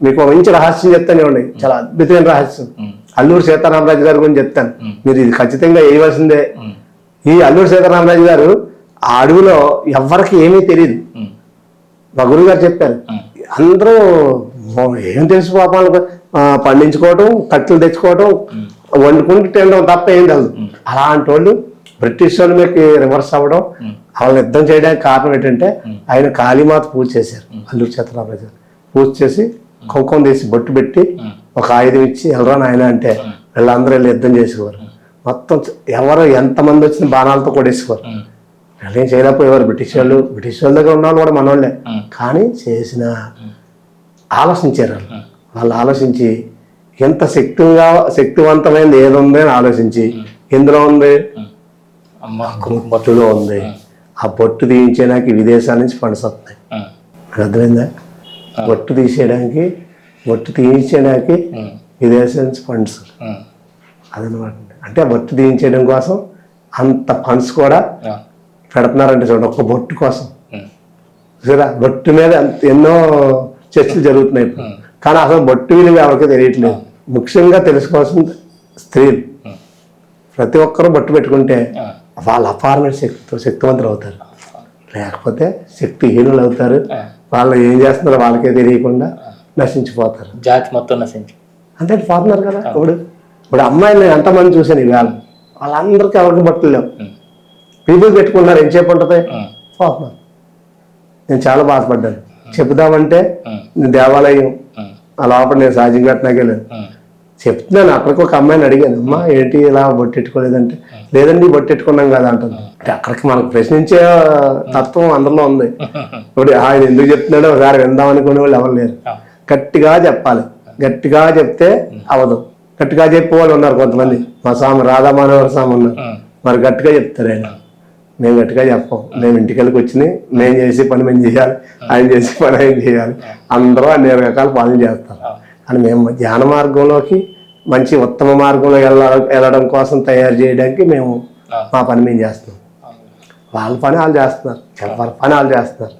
మీకు ఒక మంచి రహస్యం చెప్తాను ఇవ్వండి, చాలా అద్భుతమైన రహస్యం. అల్లూరు సీతారామరాజు గారి గురించి చెప్తాను, మీరు ఇది ఖచ్చితంగా వేయవలసిందే. ఈ అల్లూరు సీతారామరాజు గారు ఆ అడవిలో ఎవరికి ఏమీ తెలియదు. మా గురువు గారు చెప్పారు, అందరూ ఏం తెలుసు పాపాలకు పండించుకోవటం, కట్టెలు తెచ్చుకోవటం, వండుకుంటూ తినడం తప్ప ఏం తెలియదు. అలాంటి వాళ్ళు బ్రిటిష్ వాళ్ళు మీకు రివర్స్ అవ్వడం, వాళ్ళని యుద్ధం చేయడానికి కారణం ఏంటంటే ఆయన కాళీమాత పూజ చేశారు. అల్లూరు సీతారామరాజు గారు పూజ చేసి కుంకుమ తీసి బొట్టు పెట్టి ఒక ఆయుధం ఇచ్చి వెళ్ళరా నాయన అంటే వీళ్ళందరూ వెళ్ళి యుద్ధం చేసేవారు. మొత్తం ఎవరు ఎంతమంది వచ్చిన బాణాలతో కొడేసేవారు. వీళ్ళు ఏం చేయలేకపోయేవారు బ్రిటిష్ వాళ్ళు. బ్రిటిష్ వాళ్ళ దగ్గర ఉన్న వాళ్ళు కూడా మనోళ్ళే, కానీ చేసిన ఆలోచించారు. వాళ్ళు ఆలోచించి ఎంత శక్తివంతమైనది ఏది ఉంది అని ఆలోచించి, ఎందులో ఉంది, బొట్టులో ఉంది. ఆ బొట్టు తీయించడానికి విదేశాల నుంచి ఫండ్స్ వస్తున్నాయి. అర్థమైందా? బొట్టు తీసేయడానికి, బొట్టు తీయించడానికి విదేశాల నుంచి ఫండ్స్. అదనమాట. అంటే బొట్టు తీయించడం కోసం అంత ఫండ్స్ కూడా పెడుతున్నారంటే చూడండి, ఒక్క బొట్టు కోసం. చూసారా, బొట్టు మీద ఎన్నో చర్చలు జరుగుతున్నాయి ఇప్పుడు. కానీ అసలు బొట్టు విలువ ఎవరికి తెలియట్లేదు. ముఖ్యంగా తెలుసుకోవాల్సింది స్త్రీలు. ప్రతి ఒక్కరూ బొట్టు పెట్టుకుంటే వాళ్ళ అపారమైన శక్తివంతులు అవుతారు, లేకపోతే శక్తిహీనులు అవుతారు. వాళ్ళు ఏం చేస్తున్నారో వాళ్ళకే తెలియకుండా నశించిపోతారు. జాతి మొత్తం నశించి అంటే పోతున్నారు కదా. ఇప్పుడు అమ్మాయిని ఎంతమంది చూసాను ఈవేళ, వాళ్ళందరికీ ఎవరికి బట్టలు లేవు. పీపుల్ పెట్టుకున్నారు, ఏం ఉంటుంది, పోతున్నారు. నేను చాలా బాధపడ్డాను. చెబుదామంటే దేవాలయం ఆ లోపల నేను సహజం కట్టినాకే లేదు. చెప్తున్నాను. అక్కడికి ఒక అమ్మాయిని అడిగాను, అమ్మా ఏంటి ఇలా బొట్టెట్టుకోలేదంటే, లేదండి బొట్టెట్టుకున్నాం కదా అంటుంది. అంటే అక్కడికి మనకు ప్రశ్నించే తత్వం అందరిలో ఉంది. ఇప్పుడు ఆయన ఎందుకు చెప్తున్నాడో ఒకసారి విందాం అనుకునే వాళ్ళు ఎవరు లేరు. గట్టిగా చెప్పాలి, గట్టిగా చెప్తే అవదు. గట్టిగా చెప్పే వాళ్ళు ఉన్నారు కొంతమంది. మా స్వామి రాధామానవర స్వామి ఉన్నారు, మరి గట్టిగా చెప్తారు ఆయన. మేము గట్టిగా చెప్పం. మేము ఇంటికెళ్ళకి వచ్చినాయి, మేము చేసే పని మేము చేయాలి, ఆయన చేసే పని ఆయన చేయాలి. అందరూ అన్ని రకాల పనులు చేస్తారు. అని మేము ధ్యాన మార్గంలోకి మంచి ఉత్తమ మార్గంలో వెళ్ళడం కోసం తయారు చేయడానికి మేము మా పని మేము చేస్తున్నాం. వాళ్ళ పని వాళ్ళు చేస్తున్నారు, ఎవరి పని వాళ్ళు చేస్తున్నారు.